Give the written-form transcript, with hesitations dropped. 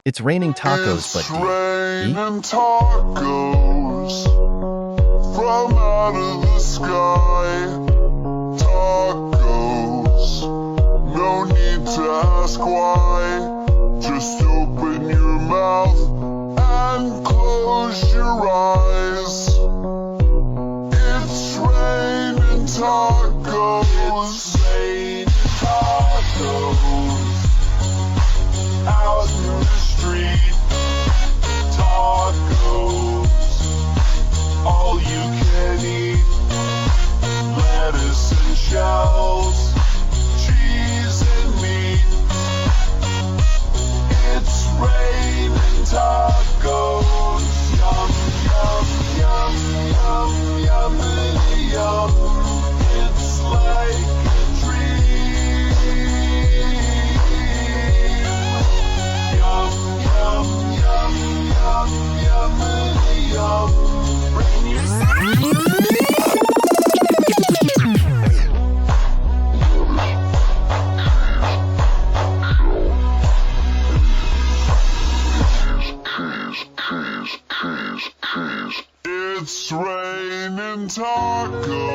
It's raining tacos, but It's do you eat? raining tacos from out of the sky. Tacos, no need to ask why. Just open your mouth and close your eyes. It's raining tacos. It's raining tacos out in the street. Tacos, all you can eat. Lettuce and shells, cheese and meat. It's raining tacos. Yum, yum, yum, yum, yummity yum. It's like a dream. Yum, yum, yum, yum, yummity yum. Bring your It's raining tacos.